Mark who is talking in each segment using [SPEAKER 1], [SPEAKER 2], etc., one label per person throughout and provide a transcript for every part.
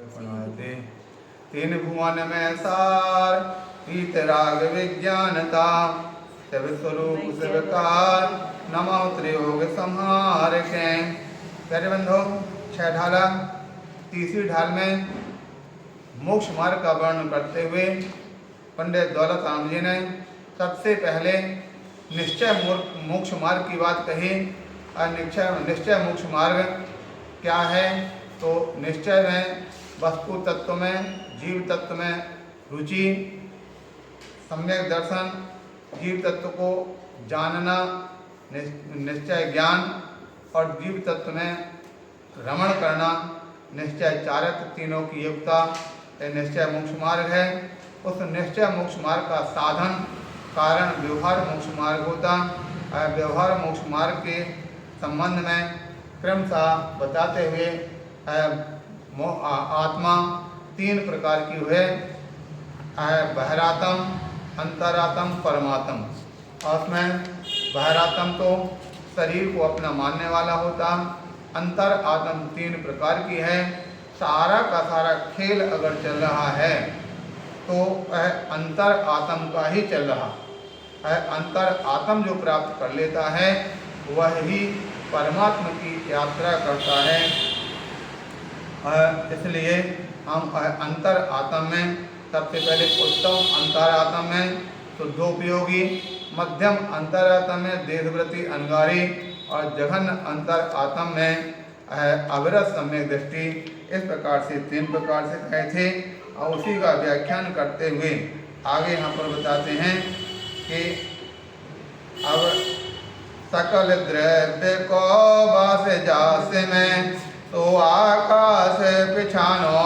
[SPEAKER 1] पुनाते तीन भुवन में सार वीत राग विज्ञानता शिव स्वरूप शिवकार नमो त्रियोग संहार के। प्यारे बंधो, 6 ढाला, तीसरी ढाल में मोक्ष मार्ग का वर्णन करते हुए पंडित दौलत राम जी ने सबसे पहले निश्चय मोक्ष मार्ग की बात कही। निश्चय मोक्ष मार्ग क्या है? तो निश्चय में वस्तु तत्व में, जीव तत्व में रुचि, सम्यक दर्शन, जीव तत्व को जानना, निश्चय ज्ञान, और जीव तत्व में रमण करना, निश्चय चारित्र, तीनों की युक्ता, यह निश्चय मोक्ष मार्ग है। उस निश्चय मोक्ष मार्ग का साधन कारण व्यवहार मोक्ष मार्ग होता। व्यवहार मोक्ष मार्ग के संबंध में क्रमशः बताते हुए आत्मा 3 प्रकार की हुए, बहिरात्म, अंतरात्म, परमात्म। और उसमें बहिरात्म तो शरीर को अपना मानने वाला होता, अंतर आत्म 3 प्रकार की है। सारा का सारा खेल अगर चल रहा है तो वह अंतर आत्म का ही चल रहा है। अंतर आत्म जो प्राप्त कर लेता है वह ही परमात्मा की यात्रा करता है। इसलिए हम अंतर आत्म में सबसे पहले उत्तम अंतर आत्म में शुद्धोपयोगी, मध्यम अंतर आत्म में देशव्रति अंगारी, और जघन अंतर आत्म में अविरत सम्यक दृष्टि। इस प्रकार से 3 प्रकार से कहे थे, और उसी का व्याख्यान करते हुए आगे यहाँ पर बताते हैं कि अब सकल द्रव्य को बास जास में तो आकाश पिछानो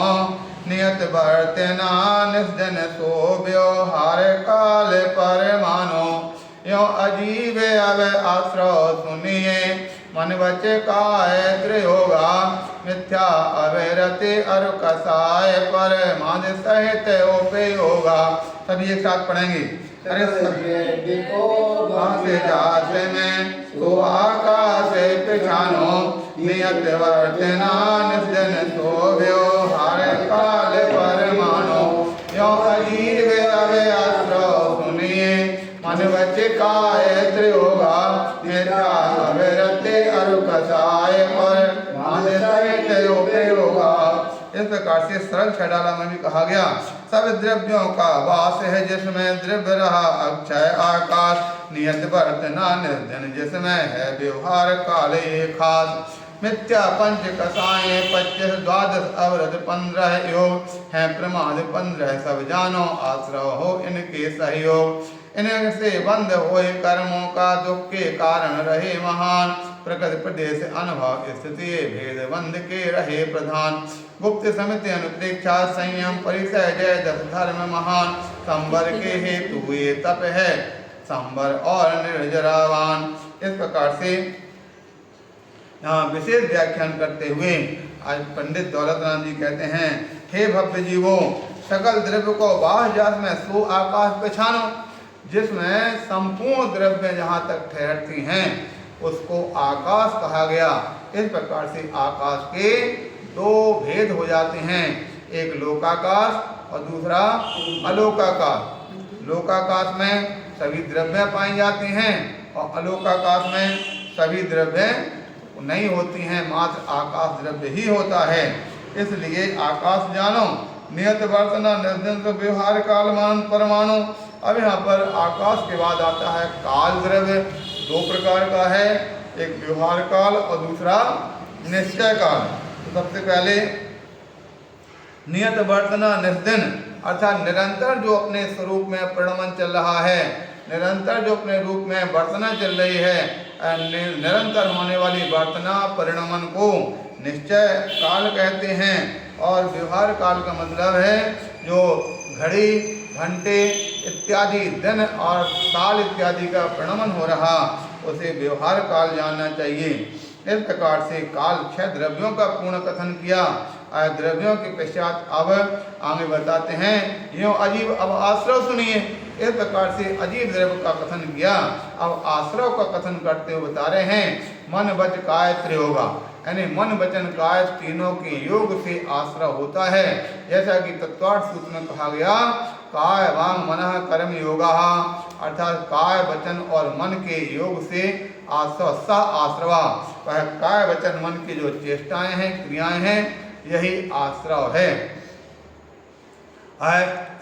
[SPEAKER 1] नियत बर्तना निस्जन सो व्यवहार काल पर मानो यो अजीब अब आश्रय सुनिए मन बचे काय त्रियोगा मिथ्या अवैरति अरु कसाय पर माद सहित उपयोगा। सभी एक साथ पढ़ेंगे। अरे देखो से जात में तो आकाश पिछानो नियत वर्तना निस्जन सो व्यवहार काल पर मानो यो अजीब अब आश्रय सुनिए मन बचे काय त्रियोगा मिथ्या अवैरति अरु कसाय पर माद सहित उपयोगा। इस प्रकार से सरल 6 ढाला में भी कहा गया, सब द्रव्यों का वास है जिसमें द्रव्य रहा अक्षय आकाश नियत वर्तना निर्धन जिसमें है व्यवहार काले खास मिथ्या पंच कसाएं 25 द्वादश अवरत 15 योग है प्रमाद 15 सब जानो आश्रय हो इनके सहयोग इनसे बंद होए कर्मों का दुख के कारण रहे महान प्रकृति प्रदेश अनुभव स्थिति भेद बंध के रहे प्रधान गुप्त समिति अनुप्रेक्षा संयम परिचय जय दस धर्म महान संबर के हेतु ये तप है संबर और निर्जरावान। इस प्रकार से यहाँ विशेष व्याख्यान करते हुए आज पंडित दौलत राम जी कहते हैं, हे भव्य जीवों, सकल द्रव्य को बाह्य जात में सो आकाश पहचानो जिसमें संपूर्ण द्रव्य जहाँ तक ठहरती हैं उसको आकाश कहा गया। इस प्रकार से आकाश के 2 भेद हो जाते हैं, एक लोकाकाश और दूसरा अलोकाकाश। लोकाकाश में सभी द्रव्य पाई जाती हैं और अलोकाकाश में सभी द्रव्य नहीं होती हैं, मात्र आकाश द्रव्य ही होता है। इसलिए आकाश जानो नियत वर्तना निर्जन तो व्यवहार कालमान परमाणु। अब यहाँ पर आकाश के बाद आता है काल द्रव्य, 2 प्रकार का है, एक व्यवहार काल और दूसरा निश्चय काल। तो सबसे पहले नियत वर्तना निर्दिन अर्थात निरंतर जो अपने स्वरूप में परिणमन चल रहा है, निरंतर जो अपने रूप में वर्तना चल रही है, निरंतर होने वाली वर्तना परिणमन को निश्चय काल कहते हैं। और व्यवहार काल का मतलब है जो घड़ी घंटे इत्यादि दिन और साल इत्यादि का परिणमन हो रहा उसे व्यवहार काल जानना चाहिए। इस प्रकार से काल 6 द्रव्यों का पूर्ण कथन किया। द्रव्यों के पश्चात अब आगे बताते हैं, यो अजीब अब आश्रय सुनिए। इस प्रकार से अजीब द्रव्य का कथन किया। अब आश्रव का कथन करते हुए बता रहे हैं मन वच काय त्रियोगा, यानी मन वचन काय तीनों के योग से आश्रव होता है। जैसा कि तत्वार्थ सूत्र में कहा गया काय वांग मनः कर्म योगा, अर्थात काय वचन और मन के योग से आश्रव स आश्रवा, वह काय वचन मन की जो चेष्टाएं हैं क्रियाएं हैं यही आश्रव है।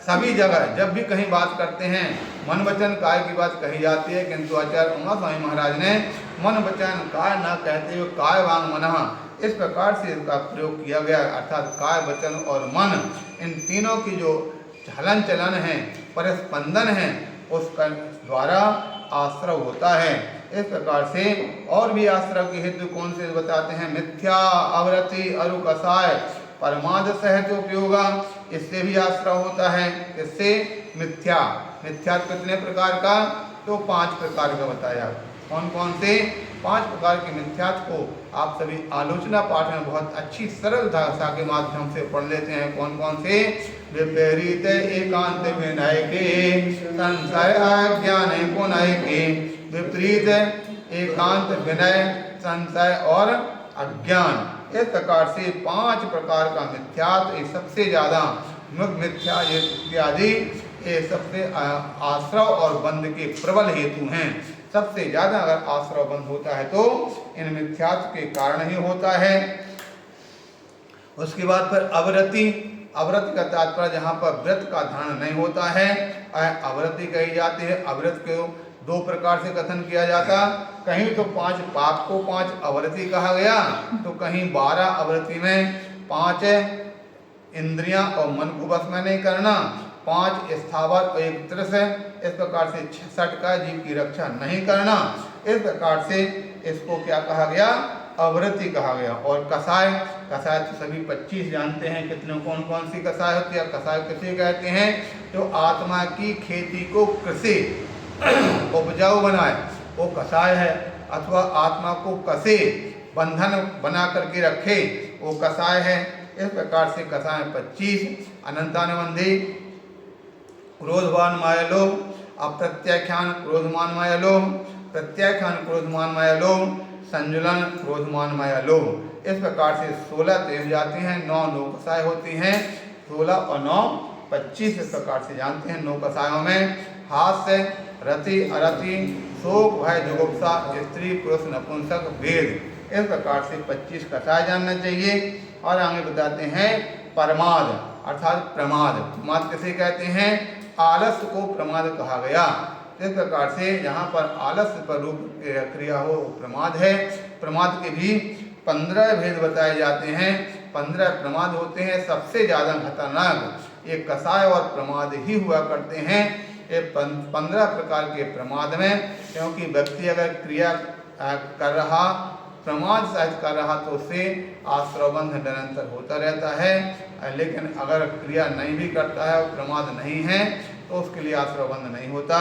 [SPEAKER 1] सभी जगह जब भी कहीं बात करते हैं मन वचन काय की बात कही जाती है, किंतु आचार्य उमा स्वामी महाराज ने मन वचन काय न कहते हुए काय वांग मनः इस प्रकार से इसका प्रयोग किया गया, अर्थात काय वचन और मन इन तीनों की जो हलन चलन है परिस्पंदन है उसका द्वारा आश्रव होता है। इस प्रकार से और भी आश्रव के हेतु कौन से बताते हैं, मिथ्या अवरति अरु कसाय परमाद सहज उपयोगा, इससे भी आश्रव होता है। इससे मिथ्या, मिथ्या कितने प्रकार का, तो 5 प्रकार का बताया। कौन कौन से 5 प्रकार के मिथ्यात्व को आप सभी आलोचना पाठ में बहुत अच्छी सरल भाषा के माध्यम से पढ़ लेते हैं। कौन कौन से, विपरीत एकांत विनय के संशय अज्ञान पुनय के, विपरीत एकांत विनय संशय और अज्ञान, इस प्रकार से 5 प्रकार का मिथ्यात्व, ये सबसे ज़्यादा मिथ्या ये इत्यादि ये सबसे आश्रव और बंध के प्रबल हेतु हैं। सबसे ज़्यादा अगर आश्रव बंध होता है तो इन मिथ्यात्व के कारण ही होता है। उसके बाद फिर अवरति, अवरति का तात्पर्य जहाँ पर व्रत का धारण नहीं होता है अवरति कही जाती है। अवरत को 2 प्रकार से कथन किया जाता, कहीं तो 5 पाप को 5 अवरति कहा गया, तो कहीं 12 अवरति में 5 इंद्रियां और मन को बस में नहीं करना, 5 स्थावर और 1 तरस, इस प्रकार से 66 का जीव की रक्षा नहीं करना, इस प्रकार से इसको क्या कहा गया, अवरति कहा गया। और कसाय, कसाय तो सभी 25 जानते हैं, कितने कौन कौन सी कसाय होती है। कसाय किसे कहते हैं, जो आत्मा की खेती को कृषि उपजाऊ बनाए वो कसाय है, अथवा आत्मा को कसे बंधन बना करके रखे वो कसाय है। इस प्रकार से कसाय 25 अनंतानुबंधी, क्रोधवान माया लोभ, अप्रत्याख्यान क्रोधमान माया लोभ, प्रत्याख्यान क्रोधमान माया लोभ, संजुलन क्रोधमान माया लोभ। इस प्रकार से 16 तेज जाती हैं, 9 कसाय होती हैं, 16 और 9 25 इस प्रकार से जानते हैं। 9 कसायों में हास्य, रति, अरति, शोक, भय, जुगुप्सा, स्त्री, पुरुष, नपुंसक, भेद, इस प्रकार से 25 कसाय जानना चाहिए। और आगे बताते हैं प्रमाद, अर्थात प्रमाद। प्रमाद किसे कहते हैं, आलस्य को प्रमाद कहा गया। इस प्रकार से यहाँ पर आलस्य पर रूप क्रिया हो प्रमाद है। प्रमाद के भी 15 भेद बताए जाते हैं, 15 प्रमाद होते हैं। सबसे ज़्यादा खतरनाक ये कसाय और प्रमाद ही हुआ करते हैं, ये 15 प्रकार के प्रमाद में। क्योंकि व्यक्ति अगर क्रिया कर रहा, प्रमाद सहित कर रहा, तो उससे आश्रवबंध निरंतर होता रहता है। लेकिन अगर क्रिया नहीं भी करता है और प्रमाद नहीं है तो उसके लिए आश्रवबंध नहीं होता।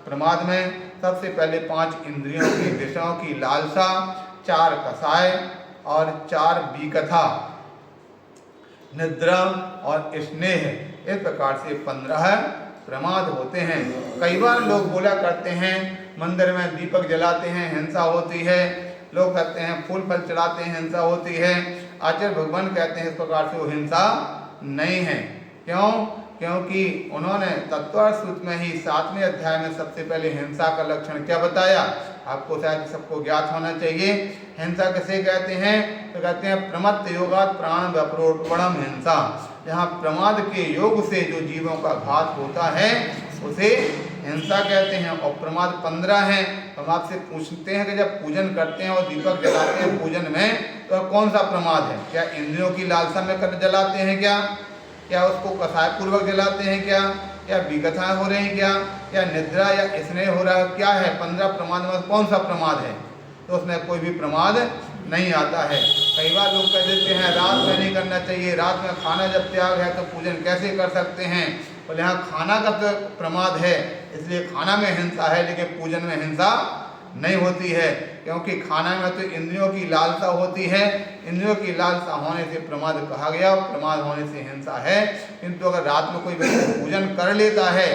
[SPEAKER 1] प्रमाद में सबसे पहले 5 इंद्रियों की विषयों की लालसा, 4 कसाय और 4 विकथा, निद्रा और स्नेह, इस प्रकार से 15 प्रमाद होते हैं। कई बार लोग बोला करते हैं मंदिर में दीपक जलाते हैं हिंसा होती है, लोग कहते हैं फूल फल चढ़ाते हैं हिंसा होती है। आचार्य भगवान कहते हैं इस प्रकार से वो हिंसा नहीं है। क्यों? क्योंकि उन्होंने तत्वार्थ सूत्र में ही 7वें अध्याय में सबसे पहले हिंसा का लक्षण क्या बताया, आपको शायद सबको ज्ञात होना चाहिए। हिंसा किसे कहते हैं, तो कहते हैं प्रमत्त योगात् प्राण व्याप्रोपणम हिंसा। जहाँ प्रमाद के योग से जो जीवों का घात होता है उसे हिंसा कहते हैं। और प्रमाद 15 हैं। हम आपसे पूछते हैं कि जब पूजन करते हैं और दीपक जलाते हैं पूजन में, तो कौन सा प्रमाद है? क्या इंद्रियों की लालसा में कर जलाते हैं क्या उसको कसाय पूर्वक जलाते हैं क्या विकथाएं हो रही हैं क्या निद्रा या स्नेह हो रहा है, क्या है? 15 प्रमाद में कौन सा प्रमाद है? तो उसमें कोई भी प्रमाद नहीं आता है। कई बार लोग कह देते हैं रात में नहीं करना चाहिए, रात में खाना जब त्याग है तो पूजन कैसे कर सकते हैं? बोले हाँ, खाना का तो प्रमाद है इसलिए खाना में हिंसा है, लेकिन पूजन में हिंसा नहीं होती है। क्योंकि खाना में तो इंद्रियों की लालसा होती है, इंद्रियों की लालसा होने से प्रमाद कहा गया, प्रमाद होने से हिंसा है। किंतु अगर रात में कोई व्यक्ति पूजन कर लेता है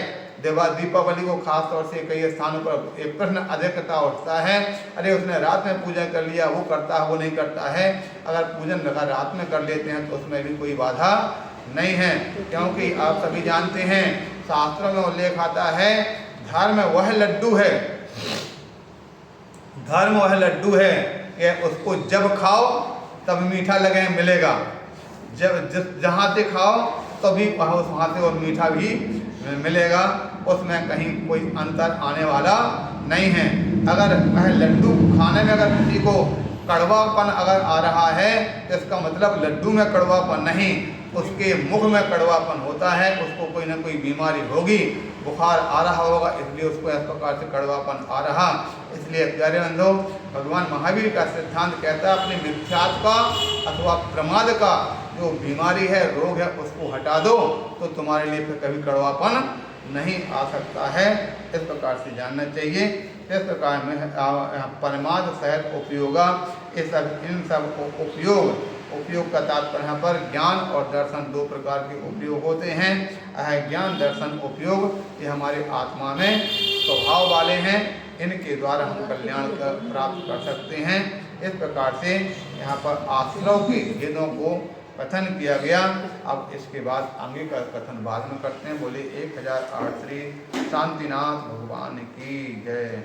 [SPEAKER 1] दीपावली को खास तौर से कई स्थानों पर एक प्रश्न अधिकता उठता है, अरे उसने रात में पूजन कर लिया, वो करता है वो नहीं करता है। अगर पूजन अगर रात में कर लेते हैं तो उसमें भी कोई बाधा नहीं है, क्योंकि आप सभी जानते हैं शास्त्रों में उल्लेख आता है धर्म वह लड्डू है, धर्म वह लड्डू है कि उसको जब खाओ तब मीठा लगे मिलेगा, जब जहाँ से खाओ तभी वहाँ से वो मीठा भी मिलेगा, उसमें कहीं कोई अंतर आने वाला नहीं है। अगर वह लड्डू खाने में अगर किसी को कड़वापन अगर आ रहा है तो इसका मतलब लड्डू में कड़वापन नहीं, उसके मुख में कड़वापन होता है, उसको कोई ना कोई बीमारी होगी, बुखार आ रहा होगा, इसलिए उसको इस प्रकार से कड़वापन आ रहा। इसलिए प्यारे बंधुओं, भगवान महावीर का सिद्धांत कहता है अपने मिथ्यात्व का अथवा प्रमाद का जो बीमारी है, रोग है, उसको हटा दो तो तुम्हारे लिए फिर कभी कड़वापन नहीं आ सकता है। इस प्रकार से जानना चाहिए। इस प्रकार में परमाद सहित उपयोगा, इन सब उपयोग का तात्पर्य यहाँ पर ज्ञान और दर्शन दो प्रकार के उपयोग होते हैं। ज्ञान दर्शन उपयोग ये हमारे आत्मा में स्वभाव वाले हैं, इनके द्वारा हम कल्याण प्राप्त कर सकते हैं। इस प्रकार से यहाँ पर आश्रव के भेदों को कथन किया गया। अब इसके बाद आगे का कथन बाद में करते हैं। बोले 1008 श्री शांतिनाथ भगवान की जय।